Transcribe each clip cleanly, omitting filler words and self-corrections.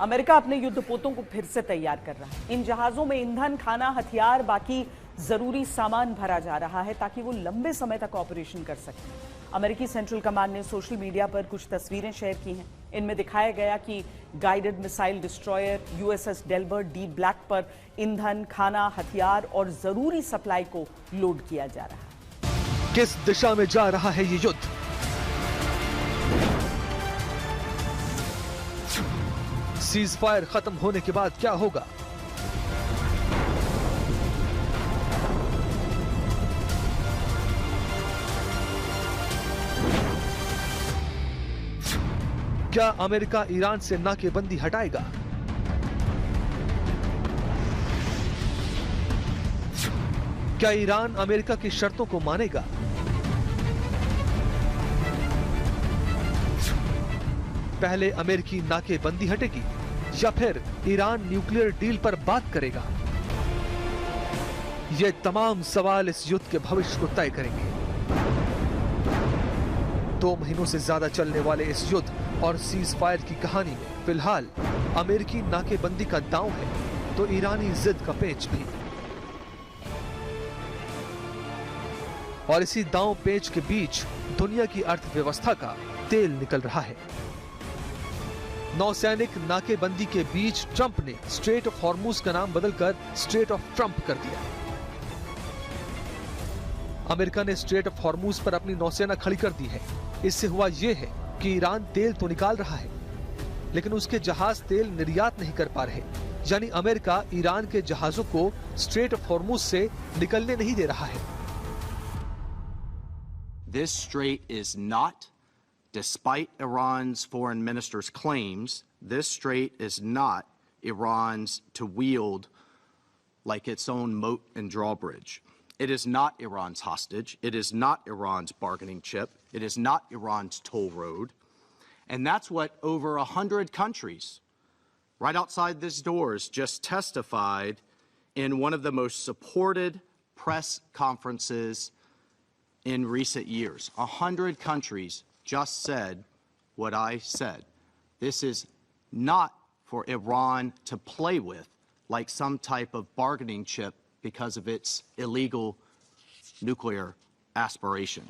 America अपने युद्धपोतों को फिर से तैयार कर रहा है। इन जहाजों में ईंधन, खाना, हथियार, बाकी जरूरी सामान भरा जा रहा है ताकि वो लंबे समय तक ऑपरेशन कर सकें। अमेरिकी सेंट्रल कमांड ने सोशल मीडिया पर कुछ तस्वीरें शेयर की हैं। इनमें दिखाया गया कि guided missile destroyer USS Delbert D black पर ईंधन, खाना, हथियार और जरूरी सप्लाई को लोड किया जा रहा है। किस दिशा में जा रहा है ये युद्ध? सीज फायर खत्म होने के बाद क्या होगा? क्या अमेरिका ईरान से नाकेबंदी हटाएगा? क्या ईरान अमेरिका की शर्तों को मानेगा? पहले अमेरिकी नाकेबंदी हटेगी या फिर ईरान न्यूक्लियर डील पर बात करेगा? ये तमाम सवाल इस युद्ध के भविष्य को तय करेंगे। 2 महीनों से ज्यादा चलने वाले इस युद्ध और सीज फायर की कहानी में फिलहाल अमेरिकी नाकेबंदी का दांव है तो ईरानी जिद का पेच भी। और इसी दांव पेच के बीच दुनिया की अर्थव्यवस्था का तेल निकल रहा है। नौसैनिक नाकेबंदी के बीच ट्रंप ने स्ट्रेट ऑफ हॉर्मुज का नाम बदलकर स्ट्रेट ऑफ ट्रंप कर दिया। अमेरिका ने स्ट्रेट ऑफ हॉर्मुज पर अपनी नौसेना खड़ी कर दी है। इससे हुआ यह है कि ईरान तेल तो निकाल रहा है लेकिन उसके जहाज तेल निर्यात नहीं कर पा रहे, यानी अमेरिका ईरान के जहाजों को स्ट्रेट ऑफ हॉर्मुज से निकलने नहीं दे रहा है। This strait is not, despite Iran's foreign minister's claims, this strait is not Iran's to wield like its own moat and drawbridge. It is not Iran's hostage. It is not Iran's bargaining chip. It is not Iran's toll road. And that's what over 100 countries right outside these doors just testified in one of the most supported press conferences in recent years. 100 countries just said what I said. This is not for Iran to play with like some type of bargaining chip because of its illegal nuclear aspiration.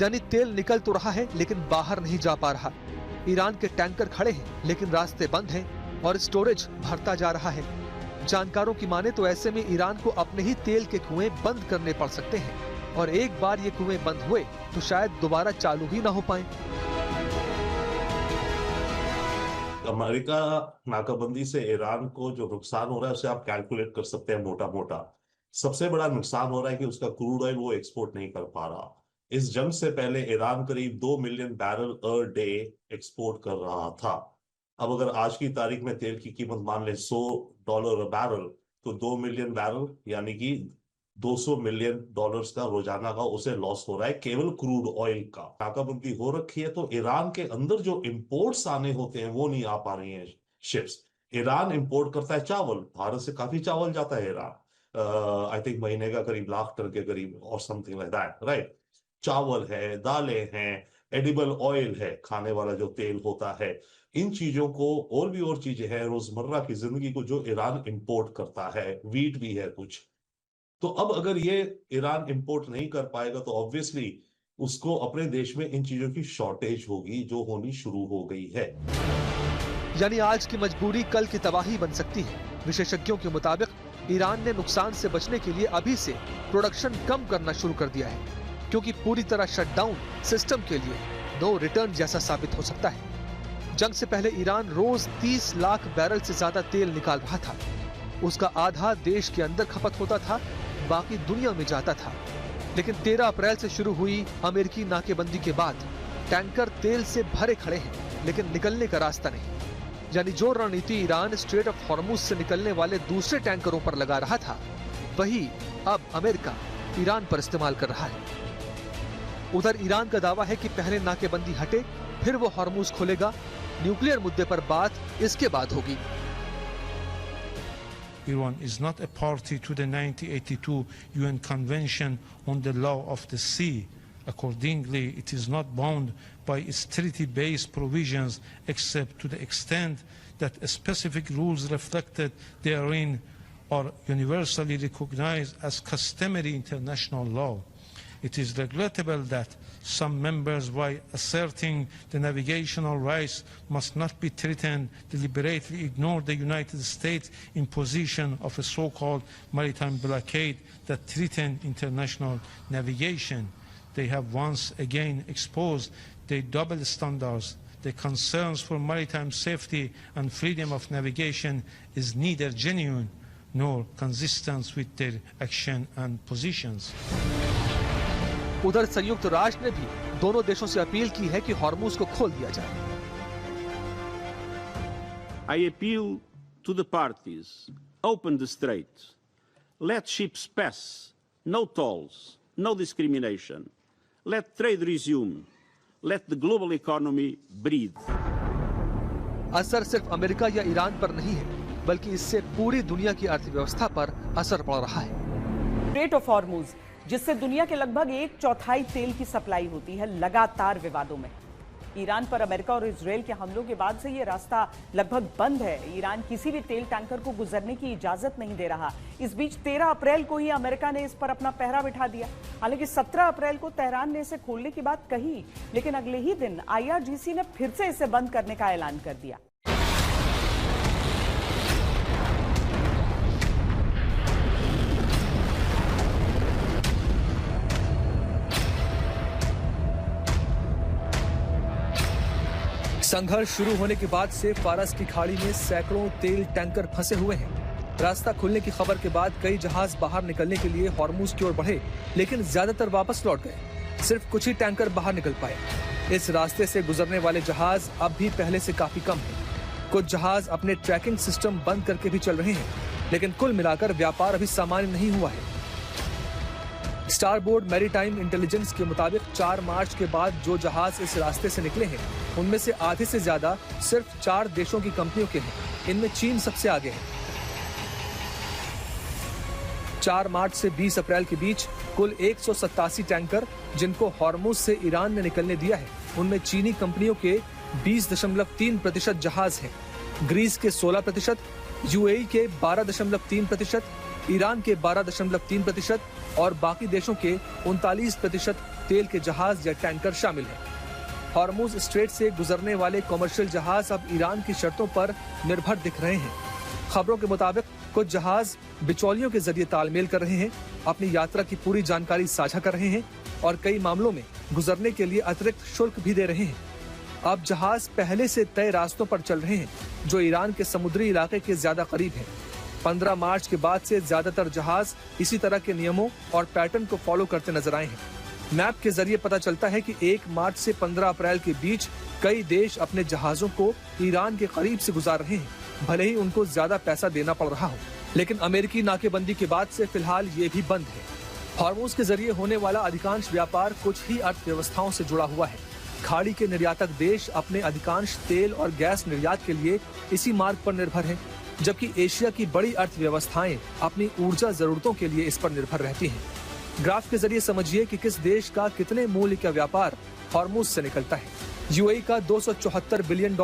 यानी तेल निकल तो रहा है लेकिन बाहर नहीं जा पा रहा। ईरान के टैंकर खड़े हैं लेकिन रास्ते बंद हैं और स्टोरेज भरता जा रहा है। जानकारों की माने तो ऐसे में ईरान को अपने ही तेल के कुएं बंद करने पड़ सकते हैं और एक बार ये कुएं बंद हुए तो शायद दोबारा चालू ही ना हो पाए। अमेरिका नाकाबंदी से ईरान को जो नुकसान हो रहा है उसे आप कैलकुलेट कर सकते हैं मोटा मोटा। सबसे बड़ा नुकसान हो रहा है कि उसका क्रूड ऑयल वो एक्सपोर्ट नहीं कर पा रहा। इस जंग से पहले ईरान करीब 2 million barrel a day export कर रहा था। अब अगर आज की तारीख में तेल की कीमत मान लें $100 बैरल तो 2 मिलियन बैरल यानी कि $200 मिलियन का रोजाना का उसे लॉस हो रहा है केवल क्रूड ऑयल का। नाकाबंदी हो रखी है तो ईरान के अंदर जो इंपोर्ट्स आने होते हैं वो नहीं आ पा रही हैं शिप्स। ईरान इंपोर्ट करता है चावल, भारत से काफी चावल जाता है ईरान, आई थिंक महीने का करीब 1 लाख टन के करीब और समथिंग लाइक दैट, राइट। चावल है, दालें हैं, एडिबल ऑयल है, खाने वाला जो तेल होता है, इन चीजों को और भी और चीजें हैं रोजमर्रा की जिंदगी को जो ईरान इंपोर्ट करता है। वीट भी है कुछ। तो अब अगर ये ईरान इंपोर्ट नहीं कर पाएगा तो ऑब्वियसली उसको अपने देश में इन चीजों की शॉर्टेज होगी जो होनी शुरू हो गई है। यानी आज की मजबूरी कल की तबाही बन सकती है। विशेषज्ञों के मुताबिक ईरान ने नुकसान से बचने के लिए अभी से प्रोडक्शन कम करना शुरू कर दिया है क्योंकि पूरी तरह शटडाउन सिस्टम के लिए नो रिटर्न जैसा साबित हो सकता है। जंग से पहले ईरान रोज 30 लाख बैरल से ज्यादा तेल निकाल रहा था। उसका आधा देश के अंदर खपत होता था, बाकी दुनिया में जाता था। लेकिन 13 अप्रैल से शुरू हुई अमेरिकी नाकेबंदी के बाद टैंकर तेल से भरे खड़े हैं लेकिन निकलने का रास्ता नहीं। यानी जो रणनीति ईरान स्ट्रेट ऑफ हॉर्मुज से निकलने वाले दूसरे टैंकरों पर लगा रहा था वही अब अमेरिका ईरान पर इस्तेमाल कर रहा है। उधर ईरान का दावा है कि पहले नाकेबंदी हटे फिर वो हॉर्मुज खोलेगा। न्यूक्लियर मुद्दे पर बात इसके बाद होगी। Iran is not a party to the 1982 UN Convention on the Law of the Sea. Accordingly, it is not bound by its treaty-based provisions except to the extent that specific rules reflected therein are universally recognized as customary international law. It is regrettable that some members, by asserting the navigational rights must not be threatened, deliberately ignore the United States imposition of a so-called maritime blockade that threatened international navigation. They have once again exposed their double standards. The concerns for maritime safety and freedom of navigation is neither genuine nor consistent with their action and positions. उधर संयुक्त राष्ट्र ने भी दोनों देशों से appeal की है कि हॉर्मुज को खोल दिया जाए। I appeal to the parties, open the strait, let ships pass, no tolls, no discrimination, let trade resume, let the global economy breathe. असर सिर्फ अमेरिका या ईरान पर नहीं है, बल्कि इससे पूरी दुनिया की अर्थव्यवस्था पर असर पड़ रहा है। स्ट्रेट ऑफ हॉर्मुज, जिससे दुनिया के लगभग 1/4 तेल की सप्लाई होती है, लगातार विवादों में। ईरान पर अमेरिका और इजरायल के हमलों के बाद से यह रास्ता लगभग बंद है। ईरान किसी भी तेल टैंकर को गुजरने की इजाजत नहीं दे रहा। इस बीच 13 अप्रैल को ही अमेरिका ने इस पर अपना पहरा बिठा दिया। हालांकि 17 अप्रैल को तेहरान ने इसे खोलने की बात कही, लेकिन अगले ही दिन IRGC ने फिर से इसे बंद करने का ऐलान कर दिया। संघर्ष शुरू होने के बाद से फारस की खाड़ी में सैकड़ों तेल टैंकर फंसे हुए हैं। रास्ता खुलने की खबर के बाद कई जहाज बाहर निकलने के लिए हॉर्मुज की ओर बढ़े, लेकिन ज्यादातर वापस लौट गए। सिर्फ कुछ ही टैंकर बाहर निकल पाए। इस रास्ते से गुजरने वाले जहाज अब भी पहले से काफी कम हैं। कुछ जहाज अपने ट्रैकिंग सिस्टम बंद करके भी चल रहे हैं, लेकिन कुल मिलाकर व्यापार अभी सामान्य नहीं हुआ है। स्टारबोर्ड मैरीटाइम इंटेलिजेंस के मुताबिक 4 मार्च के बाद जो जहाज इस रास्ते से निकले हैं, उनमें से आधे से ज्यादा सिर्फ 4 देशों की कंपनियों के हैं। इनमें चीन सबसे आगे है। 4 मार्च से 20 अप्रैल के बीच कुल 187 टैंकर जिनको हॉर्मुज से ईरान ने निकलने दिया है, उनमें चीनी कंपनियों के 20.3% जहाज हैं, ग्रीस के 16%, UAE के 12.3%, ईरान के 12.3% और बाकी देशों के 39% तेल के जहाज या टैंकर शामिल हैं। हॉर्मुज स्ट्रेट से गुजरने वाले कमर्शियल जहाज अब ईरान की शर्तों पर निर्भर दिख रहे हैं। खबरों के मुताबिक कुछ जहाज बिचौलियों के जरिए तालमेल कर रहे हैं, अपनी यात्रा की पूरी जानकारी साझा कर रहे हैं और कई मामलों में गुजरने के लिए अतिरिक्त शुल्क भी दे रहे हैं। अब जहाज पहले से तय रास्तों पर चल रहे हैं, जो ईरान के समुद्री इलाके के ज्यादा करीब हैं। 15 मार्च के बाद से ज्यादातर जहाज इसी तरह के नियमों और पैटर्न को फॉलो करते नजर आए हैं। मैप के जरिए पता चलता है कि 1 मार्च से 15 अप्रैल के बीच कई देश अपने जहाजों को ईरान के करीब से गुजार रहे हैं, भले ही उनको ज्यादा पैसा देना पड़ रहा हो। लेकिन अमेरिकी नाकेबंदी के बाद से फिलहाल ये भी बंद है। हॉर्मुज के जरिए होने वाला अधिकांश व्यापार कुछ ही अर्थव्यवस्थाओं से जुड़ा हुआ है। खाड़ी के निर्यातक देश अपने अधिकांश तेल और गैस निर्यात के लिए इसी मार्ग पर निर्भर हैं, जबकि एशिया की बड़ी अर्थव्यवस्थाएं अपनी ऊर्जा जरूरतों के लिए इस पर निर्भर रहती हैं। ग्राफ के जरिए समझिए कि किस देश का कितने मूल्य का व्यापार हॉर्मुज से निकलता है। UAE का $274 बिलियन,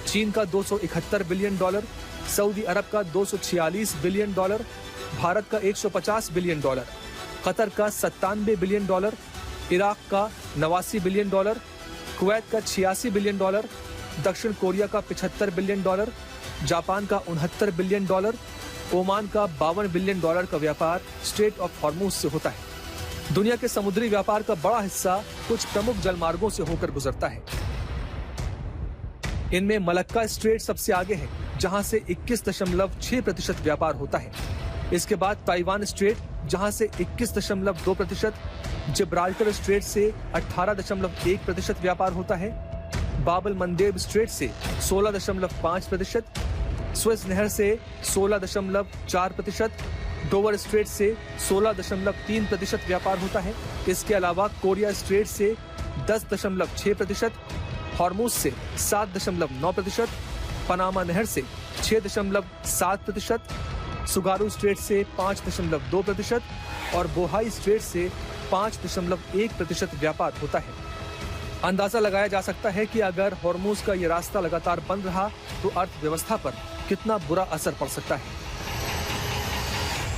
चीन का $271 बिलियन, सऊदी अरब का $246 बिलियन, भारत का $150 बिलियन, कतर का $97 बिलियन, इराक का $89 बिलियन, कुवैत का $86 बिलियन, दक्षिण कोरिया का $75 बिलियन, जापान का $69 बिलियन, ओमान का $52 बिलियन का व्यापार स्ट्रेट ऑफ हॉर्मुज से होता है। दुनिया के समुद्री व्यापार का बड़ा हिस्सा कुछ प्रमुख जलमार्गों से होकर गुजरता है। इनमें मलक्का स्ट्रेट सबसे आगे है, जहां से 21.6% व्यापार होता है। इसके बाद ताइवान स्ट्रेट, जहां से 21.2%, जिब्राल्टर स्ट्रेट से 18.1% व्यापार होता है, बाबल मंदेब स्ट्रेट से 16.5%, स्वेज नहर से 16.4%, डोवर स्ट्रेट से 16.3% व्यापार होता है। इसके अलावा कोरिया स्ट्रेट से 10.6%, हॉर्मुज से 7.9%, पनामा नहर से 6.7%, सुगारू स्ट्रेट से 5.2% और बोहाई स्ट्रेट से 5.1% व्यापार होता है। अंदाजा लगाया जा सकता है कि अगर हॉर्मुज का ये रास्ता लगातार बंद रहा तो अर्थव्यवस्था पर कितना बुरा असर पड़ सकता है।